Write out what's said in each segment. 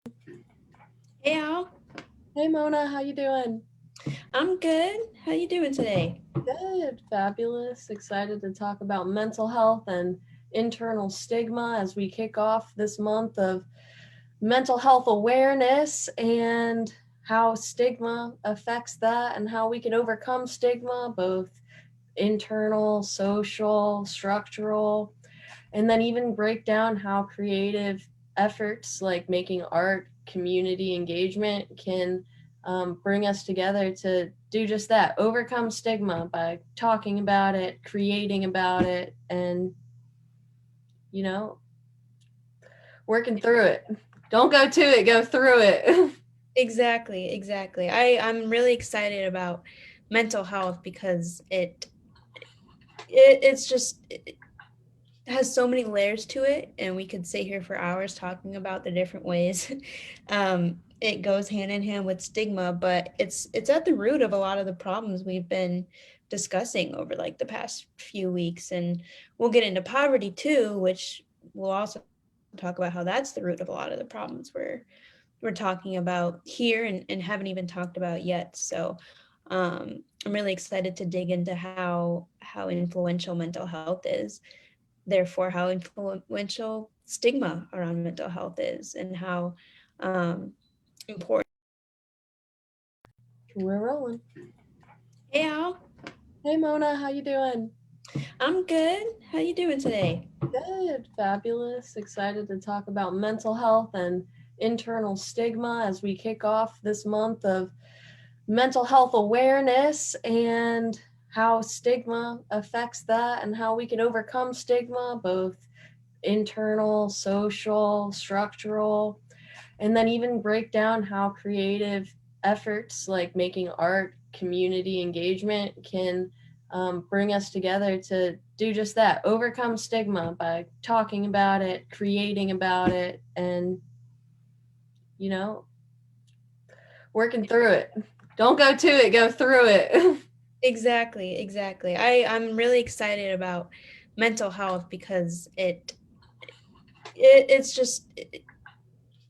Hey Al, Hey Mona, how you doing? I'm good. How you doing today? Good, fabulous. Excited to talk about mental health and internal stigma as we kick off this month of mental health awareness and how stigma affects that and how we can overcome stigma, both internal, social, structural, and then even break down how creative efforts like making art, community engagement can bring us together to do just that, overcome stigma by talking about it, creating about it, and, you know, working through it. Don't go to it, go through it. Exactly. I'm really excited about mental health because it has so many layers to it, and we could sit here for hours talking about the different ways. It goes hand in hand with stigma, but it's at the root of a lot of the problems we've been discussing over like the past few weeks, and we'll get into poverty too, which we'll also talk about how that's the root of a lot of the problems we're talking about here and haven't even talked about yet. So I'm really excited to dig into how influential mental health is, therefore how influential stigma around mental health is, and how um, important. We're rolling. Hey Al, Hey Mona, how you doing? I'm good. How you doing today? Good, fabulous. Excited to talk about mental health and internal stigma as we kick off this month of mental health awareness and how stigma affects that and how we can overcome stigma, both internal, social, structural, and then even break down how creative efforts like making art, community engagement can bring us together to do just that, overcome stigma by talking about it, creating about it, and, you know, working through it. Don't go to it, go through it. Exactly. I'm really excited about mental health because it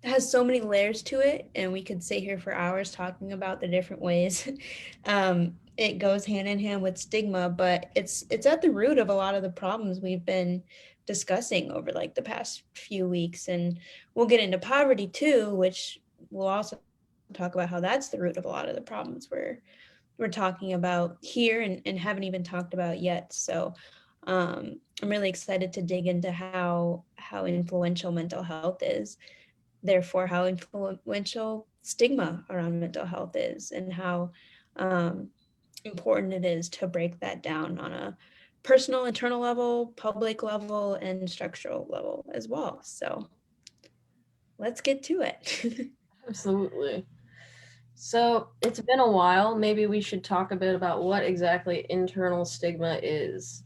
has so many layers to it, and we could sit here for hours talking about the different ways. It goes hand in hand with stigma, but it's at the root of a lot of the problems we've been discussing over like the past few weeks, and we'll get into poverty too, which we'll also talk about how that's the root of a lot of the problems we're talking about here and haven't even talked about yet. So I'm really excited to dig into how influential mental health is, therefore how influential stigma around mental health is, and how um, important it is to break that down on a personal internal level, public level, and structural level as well. So let's get to it. Absolutely. So it's been a while. Maybe we should talk a bit about what exactly internal stigma is.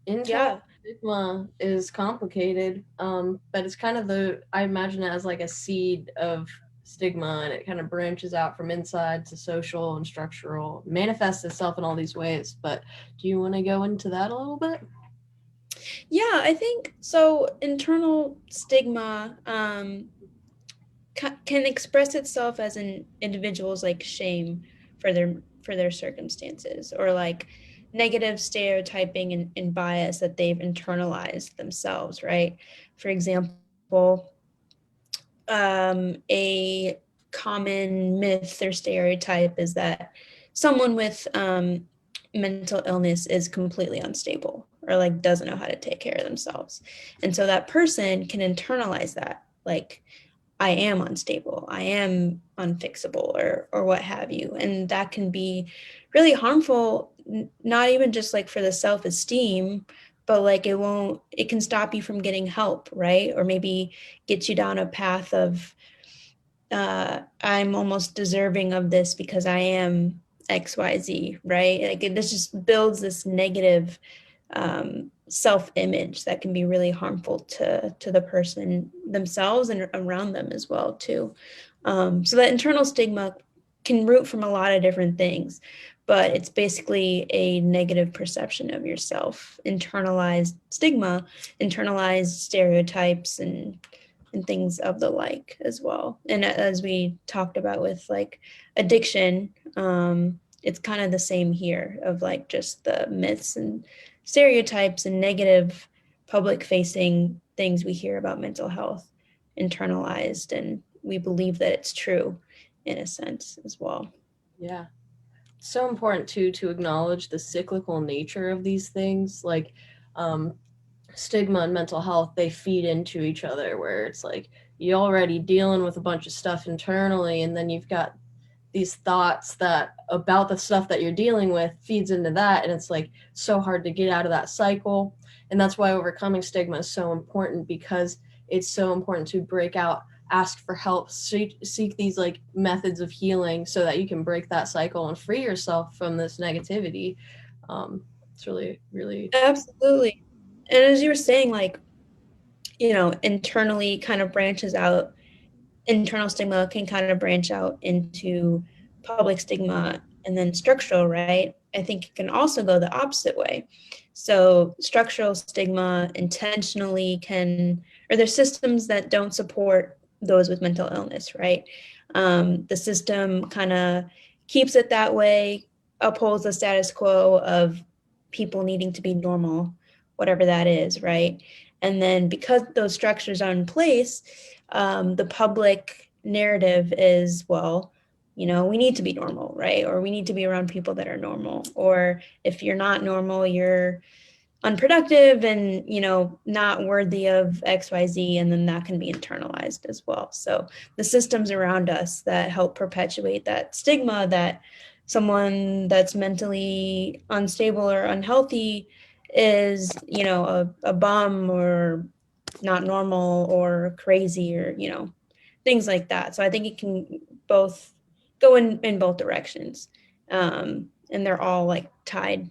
Internal Yeah. stigma is complicated, but it's kind of I imagine it as like a seed of stigma, and it kind of branches out from inside to social and structural, manifests itself in all these ways. But do you want to go into that a little bit? Yeah, I think so. Internal stigma can express itself as an individual's like shame for their circumstances, or like negative stereotyping and bias that they've internalized themselves, right? For example, a common myth or stereotype is that someone with mental illness is completely unstable or like doesn't know how to take care of themselves. And so that person can internalize that, like, I am unstable, I am unfixable, or what have you. And that can be really harmful, not even just like for the self-esteem, but like it can stop you from getting help, right? Or maybe get you down a path of I'm almost deserving of this because I am XYZ, right? Like this just builds this negative self-image that can be really harmful to the person themselves and around them as well too. So that internal stigma can root from a lot of different things, but it's basically a negative perception of yourself, internalized stigma, internalized stereotypes, and things of the like as well. And as we talked about with like addiction, it's kind of the same here of like just the myths and stereotypes and negative public facing things we hear about mental health internalized, and we believe that it's true in a sense as well. Yeah. So important too to acknowledge the cyclical nature of these things. Like um, stigma and mental health, they feed into each other, where it's like you're already dealing with a bunch of stuff internally, and then you've got these thoughts that about the stuff that you're dealing with feeds into that, and it's like so hard to get out of that cycle. And that's why overcoming stigma is so important, because it's so important to break out, ask for help, seek these like methods of healing so that you can break that cycle and free yourself from this negativity. It's really really Absolutely. And as you were saying, like, internally kind of branches out, internal stigma can kind of branch out into public stigma and then structural, right? I think it can also go the opposite way. So, structural stigma intentionally can, or there's systems that don't support those with mental illness, right? The system kind of keeps it that way, upholds the status quo of people needing to be normal, whatever that is, right? And then because those structures are in place, the public narrative is, well, we need to be normal, right? Or we need to be around people that are normal. Or if you're not normal, you're unproductive and, not worthy of XYZ. And then that can be internalized as well. So the systems around us that help perpetuate that stigma that someone that's mentally unstable or unhealthy is, a bum or not normal or crazy or, things like that. So I think it can both go in both directions. And they're all like tied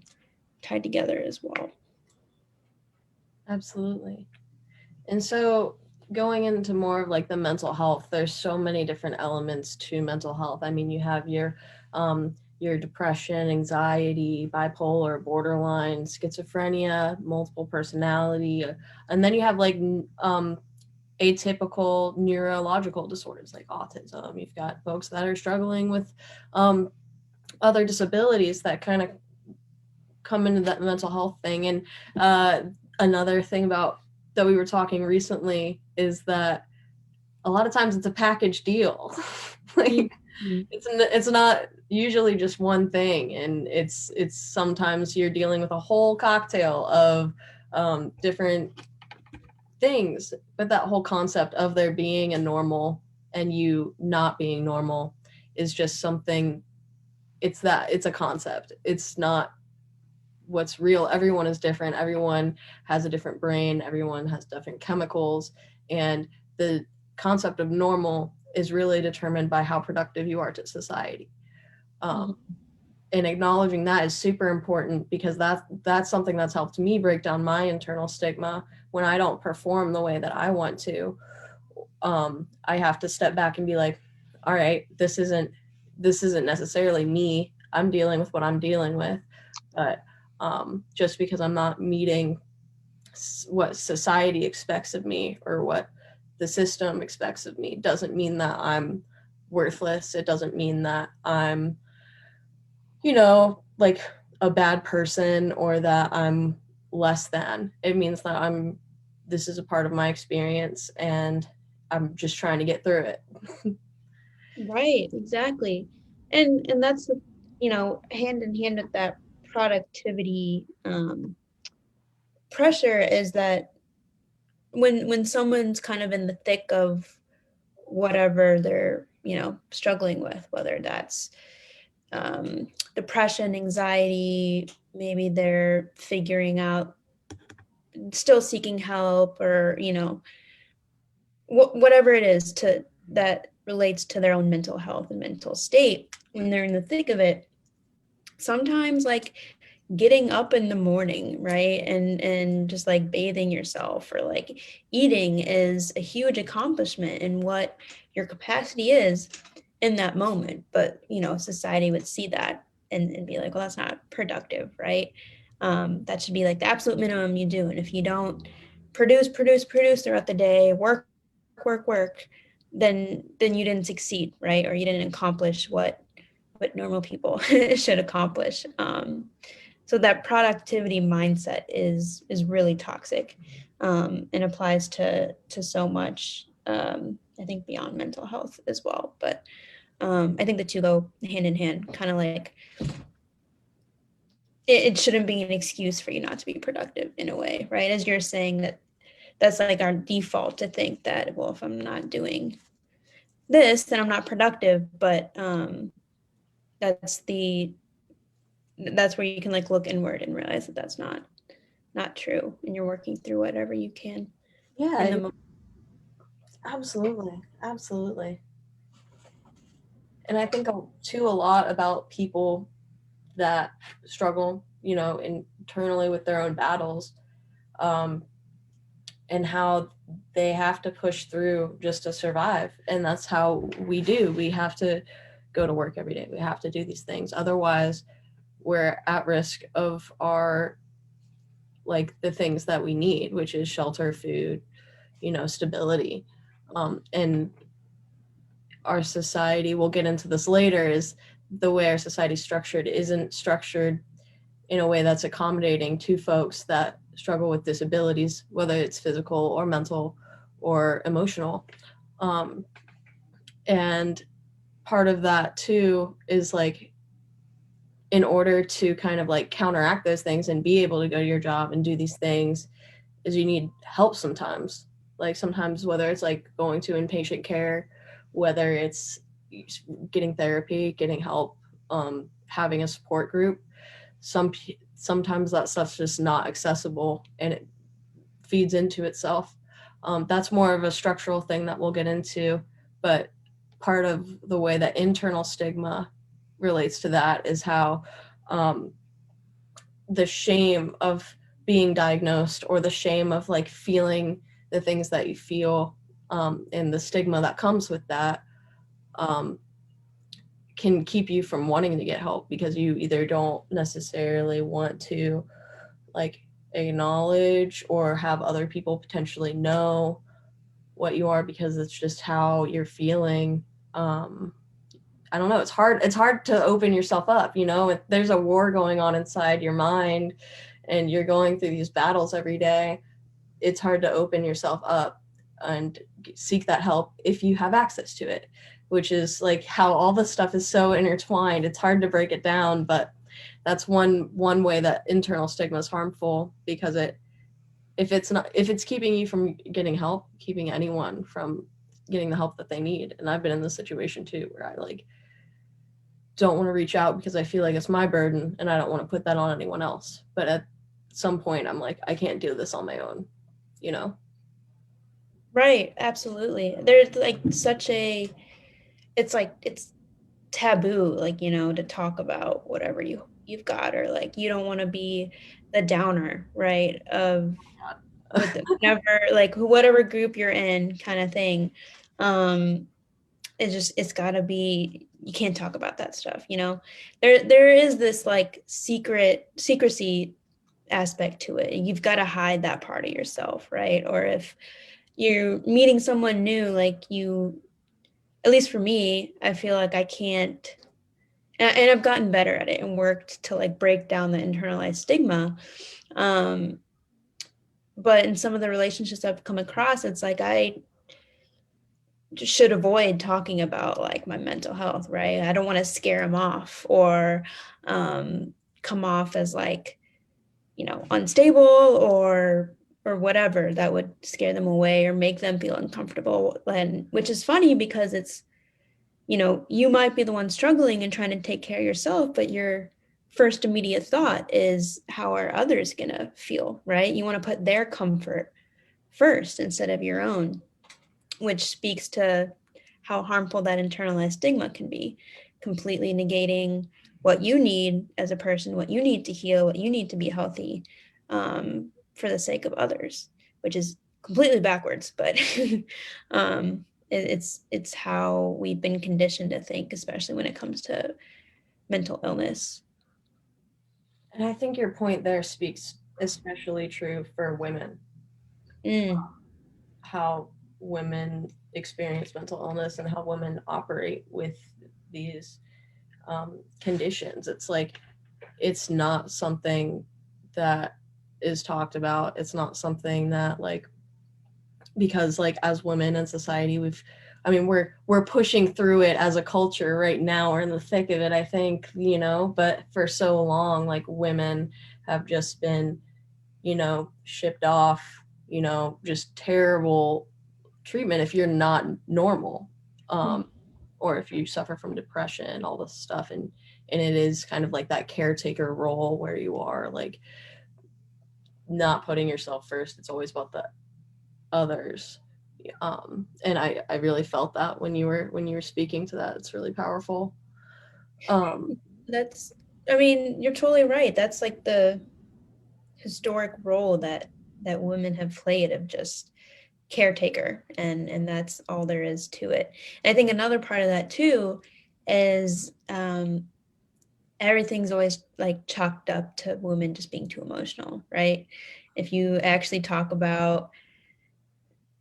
together as well. absolutely. And so going into more of like the mental health, there's so many different elements to mental health. I mean, you have your depression, anxiety, bipolar, borderline, schizophrenia, multiple personality, and then you have like atypical neurological disorders like autism. You've got folks that are struggling with um, other disabilities that kind of come into that mental health thing. And another thing about that we were talking recently is that a lot of times it's a package deal. Like Mhm. it's not usually just one thing, and it's sometimes you're dealing with a whole cocktail of different things. But that whole concept of there being a normal and you not being normal is just something. It's a concept. It's not what's real. Everyone is different. Everyone has a different brain. Everyone has different chemicals. And the concept of normal is really determined by how productive you are to society. Um, Mhm. and acknowledging that is super important, because that's something that's helped me break down my internal stigma. When I don't perform the way that I want to, I have to step back and be like, all right, this isn't necessarily me. I'm dealing with what I'm dealing with. But just because I'm not meeting what society expects of me or what the system expects of me doesn't mean that I'm worthless. It doesn't mean that I'm, like a bad person or that I'm less than. It means that this is a part of my experience, and I'm just trying to get through it. Right, exactly. And that's the, hand in hand with that productivity pressure is that when someone's kind of in the thick of whatever they're, struggling with, whether that's depression, anxiety, maybe they're figuring out, still seeking help, or, whatever it is to that relates to their own mental health and mental state, when they're in the thick of it, sometimes like getting up in the morning, right, and just like bathing yourself or like eating is a huge accomplishment in what your capacity is in that moment. But society would see that and be like, well, that's not productive, right? That should be like the absolute minimum you do. And if you don't produce throughout the day, work work, then you didn't succeed, right? Or you didn't accomplish what normal people should accomplish. So that productivity mindset is really toxic, and applies to so much. I think beyond mental health as well, but I think the two go hand in hand. Kind of like it shouldn't be an excuse for you not to be productive in a way, right? As you're saying that that's like our default to think that, well, if I'm not doing this, then I'm not productive. But that's the that's where you can like look inward and realize that that's not true, and you're working through whatever you can in Yeah, the moment. absolutely. Absolutely. And I think too a lot about people that struggle, internally with their own battles, um, and how they have to push through just to survive. And that's how we do. We have to go to work every day. We have to do these things. Otherwise, we're at risk of our, like, the things that we need, which is shelter, food, stability. And our society, we'll get into this later, is the way our society is structured isn't structured in a way that's accommodating to folks that struggle with disabilities, whether it's physical or mental or emotional. Um, and part of that too is like, in order to kind of like counteract those things and be able to go to your job and do these things, is you need help sometimes. Like sometimes, whether it's like going to inpatient care, whether it's getting therapy, getting help, having a support group, sometimes that stuff's just not accessible and it feeds into itself. That's more of a structural thing that we'll get into, but part of the way that internal stigma relates to that is how, um, the shame of being diagnosed, or the shame of like feeling the things that you feel, and the stigma that comes with that, um, can keep you from wanting to get help, because you either don't necessarily want to like acknowledge or have other people potentially know what you are, because it's just how you're feeling. um I don't know, it's hard to open yourself up, if there's a war going on inside your mind and you're going through these battles every day. It's hard to open yourself up and seek that help if you have access to it, which is like how all this stuff is so intertwined. It's hard to break it down, but that's one way that internal stigma is harmful, because if it's keeping you from getting help, keeping anyone from getting the help that they need. And I've been in this situation too, where I like don't want to reach out because I feel like it's my burden and I don't want to put that on anyone else. But at some point I'm like, I can't do this on my own, you know? Right, absolutely. There's like such a it's like it's taboo, like, to talk about whatever you've got, or like you don't want to be the downer, right? Of with the, whenever like whatever group you're in kind of thing. Um it's got to be, you can't talk about that stuff, there is this like secrecy aspect to it. You've got to hide that part of yourself, right? Or if you're meeting someone new, like you, at least for me, I feel like I can't, and I've gotten better at it and worked to like break down the internalized stigma. um but in some of the relationships I've come across, it's like I should avoid talking about like my mental health, right? I don't want to scare them off, or um, come off as like, unstable, or whatever that would scare them away or make them feel uncomfortable. And which is funny because it's, you might be the one struggling and trying to take care of yourself, but your first immediate thought is how are others gonna feel, right? You want to put their comfort first instead of your own, which speaks to how harmful that internalized stigma can be, completely negating what you need as a person, what you need to heal, what you need to be healthy, for the sake of others, which is completely backwards. But it's how we've been conditioned to think, especially when it comes to mental illness. And I think your point there speaks especially true for women. Mm, How women experience mental illness and how women operate with these conditions. It's like it's not something that is talked about. It's not something that like, because like as women in society we're pushing through it as a culture right now. We're in the thick of it, I think, but for so long like women have just been, shipped off, just terrible treatment if you're not normal, Mhm. or if you suffer from depression, all this stuff. And it is kind of like that caretaker role where you are like not putting yourself first. It's always about the others. And I really felt that when you were speaking to that. It's really powerful. um That's, I mean, you're totally right. That's like the historic role that women have played of just caretaker, and that's all there is to it. And I think another part of that too is everything's always like chalked up to women just being too emotional, right? If you actually talk about,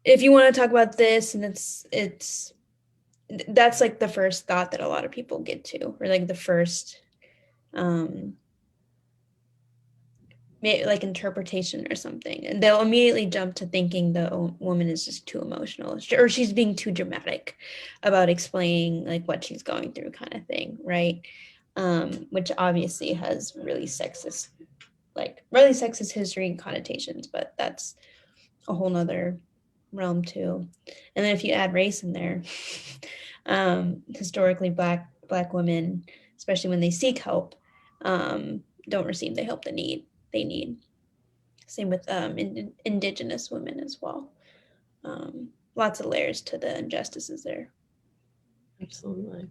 if you want to talk about this, and it's that's like the first thought that a lot of people get to, or like the first um like interpretation or something, and they'll immediately jump to thinking the woman is just too emotional, or she's being too dramatic about explaining like what she's going through, kind of thing, right? Which obviously has really sexist history and connotations, but that's a whole nother realm too. And then if you add race in there, historically black women, especially when they seek help, don't receive the help they need. Same with indigenous women as well. Lots of layers to the injustices there. Absolutely.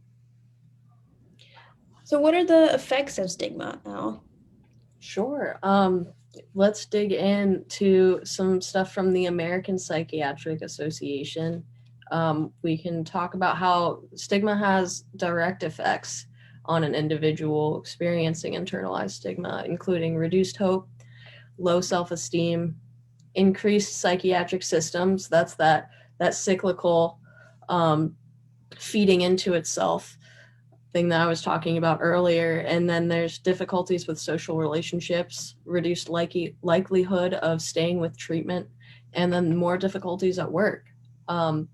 So, what are the effects of stigma, Al? Sure. Let's dig into some stuff from the American Psychiatric Association. We can talk about how stigma has direct effects on an individual experiencing internalized stigma, including reduced hope, low self-esteem, increased psychiatric systems. That's that cyclical um, feeding into itself thing that I was talking about earlier. And then there's difficulties with social relationships, reduced likelihood of staying with treatment, and then more difficulties at work. Um,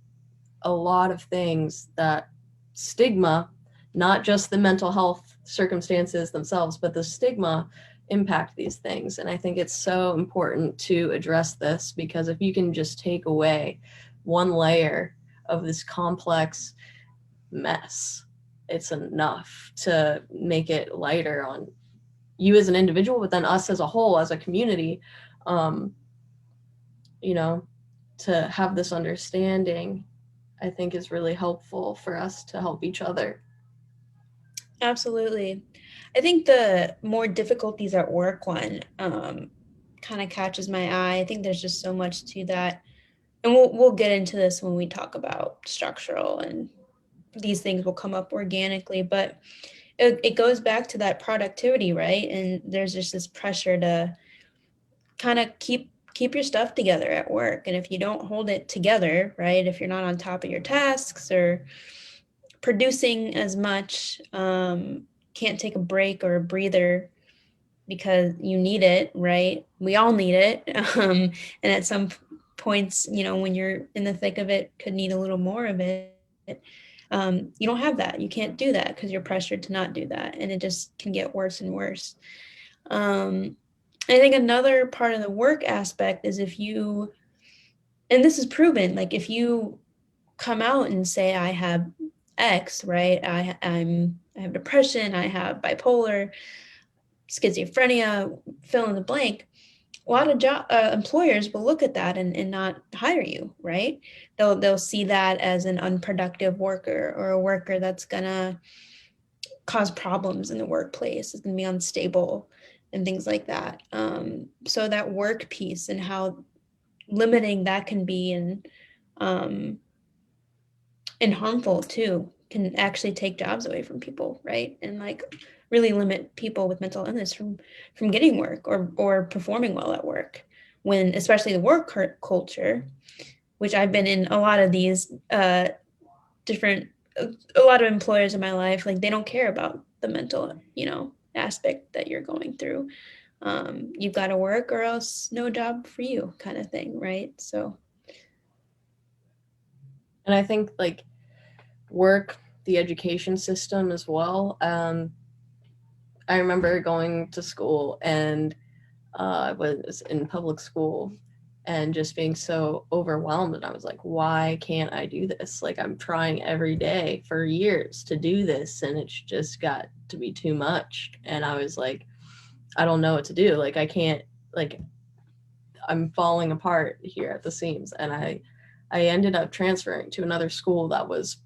a lot of things that stigma, not just the mental health circumstances themselves, but the stigma impact these things. And I think it's so important to address this, because if you can just take away one layer of this complex mess, it's enough to make it lighter on you as an individual, but then us as a whole, as a community, um, you know, to have this understanding, I think is really helpful for us to help each other. Absolutely. I think the more difficulties at work one kind of catches my eye. I think there's just so much to that, and we'll get into this when we talk about structural, and these things will come up organically. But it goes back to that productivity, right? And there's just this pressure to kind of keep your stuff together at work, and if you don't hold it together, right, if you're not on top of your tasks or producing as much, can't take a break or a breather because you need it, right? We all need it. And at some points, when you're in the thick of it, could need a little more of it. You don't have that. You can't do that because you're pressured to not do that. And it just can get worse and worse. Um, I think another part of the work aspect is if you, and this is proven, like if you come out and say, I have X, right? I have depression, I have bipolar, schizophrenia, fill in the blank. A lot of employers will look at that and not hire you, right? They'll see that as an unproductive worker, or a worker that's gonna cause problems in the workplace. It's gonna be unstable and things like that. So that work piece and how limiting that can be, um, and harmful too, can actually take jobs away from people, right? And like really limit people with mental illness from getting work, or performing well at work, when especially the work culture which I've been in a lot of these different, a lot of employers in my life, like they don't care about the mental, aspect that you're going through. You've got to work or else no job for you kind of thing, right? So And I think like work, the education system as well. I remember going to school and I was in public school and just being so overwhelmed. And I was like, why can't I do this? Like, I'm trying every day for years to do this, and it's just got to be too much. And I was like, I don't know what to do. Like, I can't, like, I'm falling apart here at the seams. And I ended up transferring to another school that was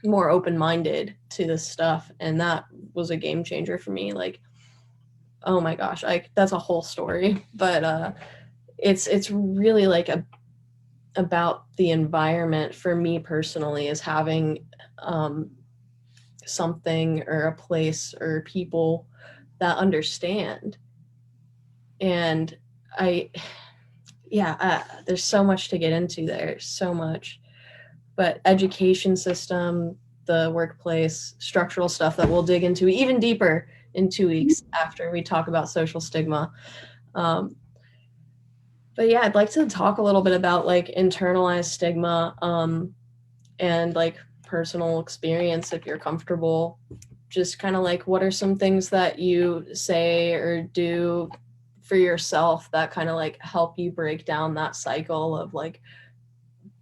more open minded to this stuff. And that was a game changer for me. Like, oh my gosh, that's a whole story. But it's really like about the environment for me personally is having um, something or a place or people that understand. And I, yeah, there's so much to get into there, so much. But education system, the workplace, structural stuff that we'll dig into even deeper in 2 weeks after we talk about social stigma. Um, but yeah, I'd like to talk a little bit about like internalized stigma and like personal experience if you're comfortable. Just kind of like what are some things that you say or do for yourself that kind of like help you break down that cycle of like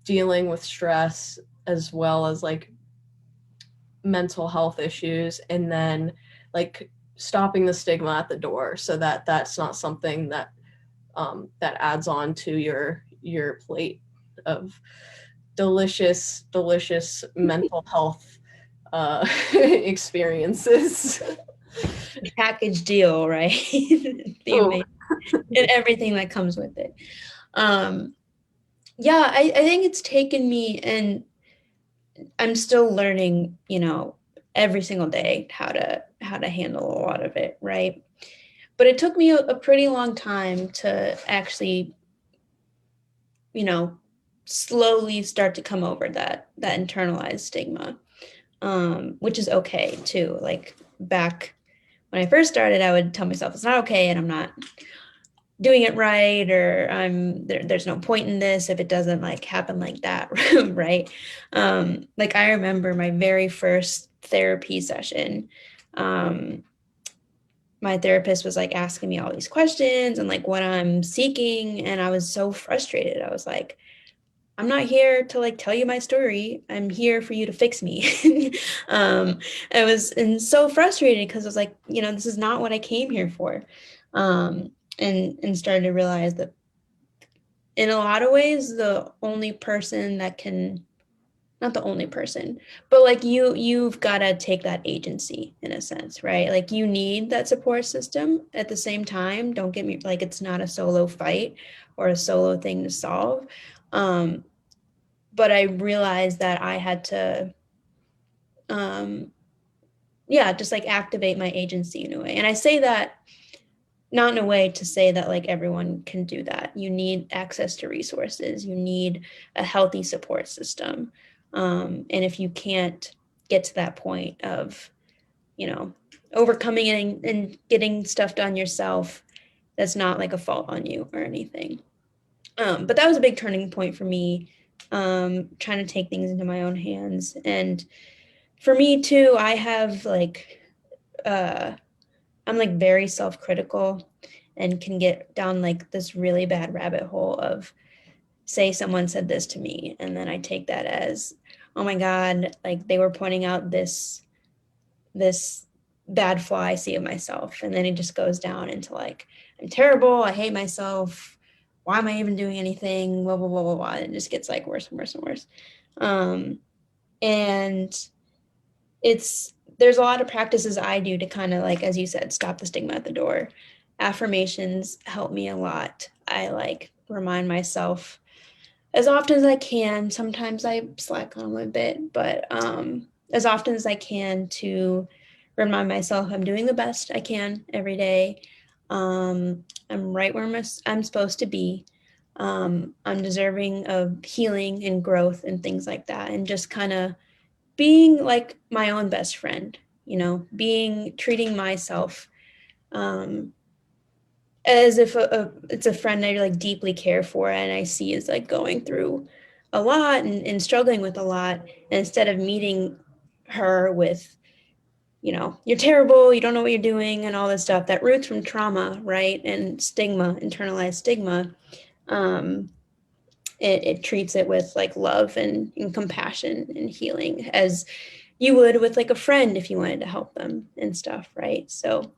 dealing with stress as well as like mental health issues, and then like stopping the stigma at the door so that that's not something that that adds on to your plate of delicious mental health experiences. package deal, right? The Oh, amazing and everything that comes with it. Um, yeah, I think it's taken me, and I'm still learning, every single day how to handle a lot of it, right? But it took me a pretty long time to actually, you know, slowly start to come over that internalized stigma, which is okay too. Like back when I first started, I would tell myself it's not okay and I'm not doing it right, or there's no point in this if it doesn't like happen like that, right? Like I remember my very first therapy session. Um, my therapist was like asking me all these questions and like what I'm seeking, and I was so frustrated. I was like, I'm not here to like tell you my story. I'm here for you to fix me. um, I was and so frustrated because I was like, this is not what I came here for. And started to realize that in a lot of ways, the only person that can, not the only person, but like you've got to take that agency in a sense, right? Like you need that support system at the same time. Don't get me like it's not a solo fight or a solo thing to solve. Um, but I realized that I had to, um, yeah, just like activate my agency in a way. And I say that not in a way to say that like everyone can do that. You need access to resources, you need a healthy support system. And if you can't get to that point of, you know, overcoming it and getting stuff done yourself, that's not like a fault on you or anything. But that was a big turning point for me, trying to take things into my own hands. And for me too, I have like, I'm like very self-critical and can get down like this really bad rabbit hole of, say someone said this to me and then I take that as, oh my god, like they were pointing out this bad flaw I see of myself, and then it just goes down into like, I'm terrible, I hate myself, why am I even doing anything, blah blah blah blah blah. It just gets like worse and worse and worse. um and it's there's a lot of practices I do to kind of like, as you said, stop the stigma at the door. Affirmations help me a lot. I like remind myself as often as I can. Sometimes I slack on a bit, but as often as I can to remind myself I'm doing the best I can every day. I'm right where I'm supposed to be. I'm deserving of healing and growth and things like that. And just kind of being like my own best friend, treating myself um, as if it's a friend I like deeply care for and I see is like going through a lot and struggling with a lot. And instead of meeting her with, you're terrible, you don't know what you're doing, and all this stuff that roots from trauma, right? And stigma, internalized stigma. Um, it treats it with like love and compassion and healing as you would with like a friend if you wanted to help them and stuff, right? So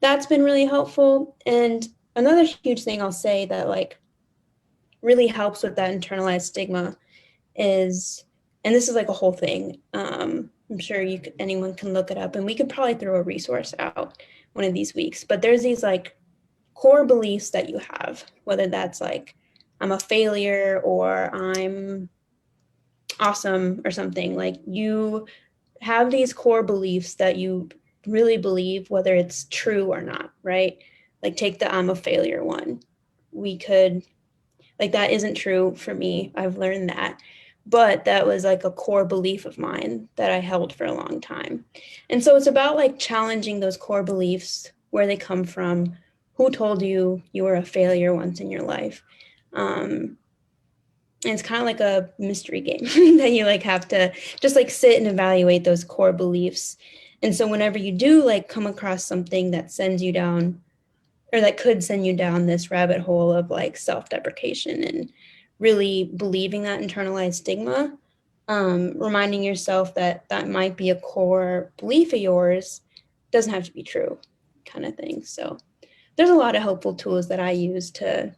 that's been really helpful. And another huge thing I'll say that like really helps with that internalized stigma is, and this is like a whole thing. I'm sure anyone can look it up, and we could probably throw a resource out one of these weeks. But there's these like core beliefs that you have, whether that's like I'm a failure or I'm awesome or something. Like you have these core beliefs that you really believe, whether it's true or not, right? Like take the I'm a failure one. We could, like, that isn't true for me. I've learned that. But that was like a core belief of mine that I held for a long time. And so it's about like challenging those core beliefs, where they come from, who told you you were a failure once in your life. And it's kind of like a mystery game that you like have to just like sit and evaluate those core beliefs. And so whenever you do like come across something that sends you down, or that could send you down this rabbit hole of like self-deprecation and really believing that internalized stigma, reminding yourself that that might be a core belief of yours, doesn't have to be true, kind of thing. So there's a lot of helpful tools that I use to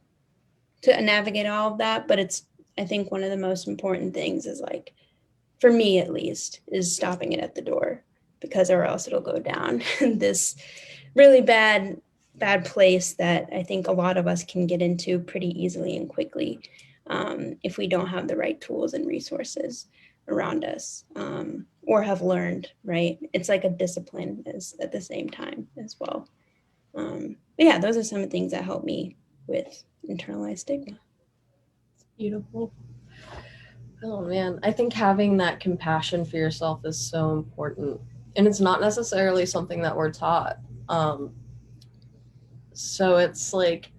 navigate all of that, but it's, I think one of the most important things is like, for me at least, is stopping it at the door, because or else it'll go down this really bad place that I think a lot of us can get into pretty easily and quickly, if we don't have the right tools and resources around us, or have learned, right? It's like a discipline is at the same time as well. But yeah, those are some of the things that help me with internalized stigma. Beautiful. Oh man, I think having that compassion for yourself is so important. And it's not necessarily something that we're taught. Um, so it's like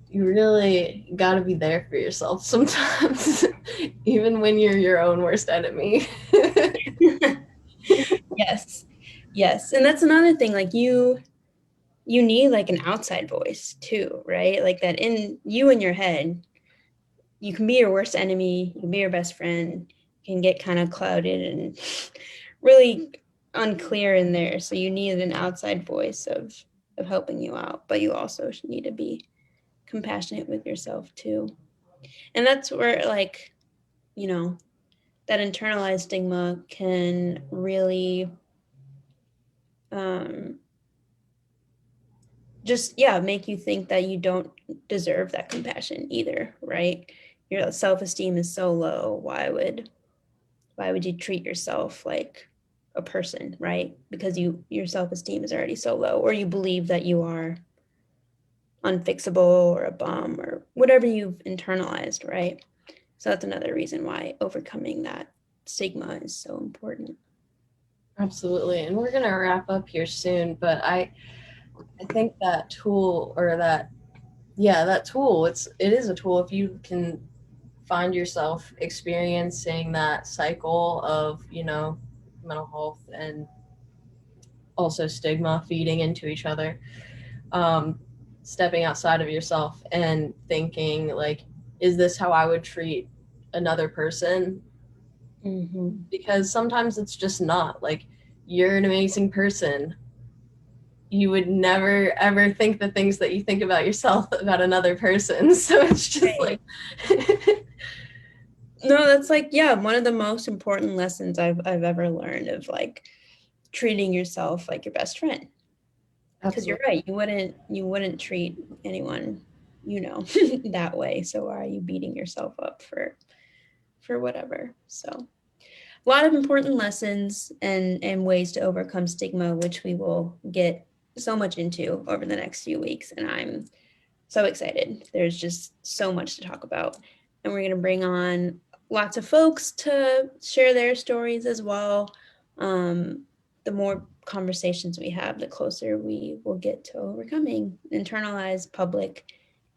you really got to be there for yourself sometimes, even when you're your own worst enemy. Yes. Yes. And that's another thing. Like you need like an outside voice too, right? Like that in you in your head, you can be your worst enemy, you can be your best friend, you can get kind of clouded and really unclear in there. So you need an outside voice of helping you out, but you also need to be compassionate with yourself too. And that's where like, you know, that internalized stigma can really um just yeah make you think that you don't deserve that compassion either, right? Your self-esteem is so low, why would you treat yourself like a person, right? Because your self-esteem is already so low, or you believe that you are unfixable or a bum or whatever you've internalized, right? So that's another reason why overcoming that stigma is so important. Absolutely. And we're going to wrap up here soon, but I think that tool or that yeah, that tool, it is a tool if you can find yourself experiencing that cycle of, mental health and also stigma feeding into each other. Um, Stepping outside of yourself and thinking like, is this how I would treat another person? Mm-hmm. Because sometimes it's just not. Like, you're an amazing person. You would never ever think the things that you think about yourself about another person. So it's just Right. like No, that's like, yeah, one of the most important lessons I've ever learned of like treating yourself like your best friend. Because you're absolutely. right, you wouldn't treat anyone, that way. So why are you beating yourself up for whatever? So a lot of important lessons and ways to overcome stigma, which we will get so much into over the next few weeks. And I'm so excited. There's just so much to talk about. And we're going to bring on lots of folks to share their stories as well. The more conversations we have, the closer we will get to overcoming internalized public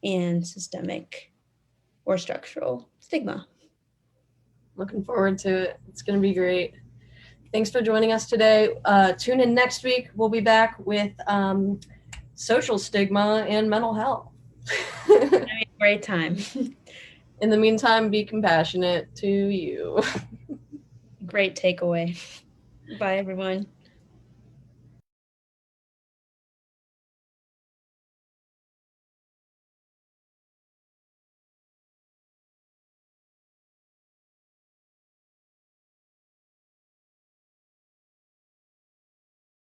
and systemic or structural stigma. Looking forward to it. It's going to be great. Thanks for joining us today. Tune in next week. We'll be back with social stigma and mental health. It's going to be a great time. In the meantime, be compassionate to you. Great takeaway. Bye, everyone.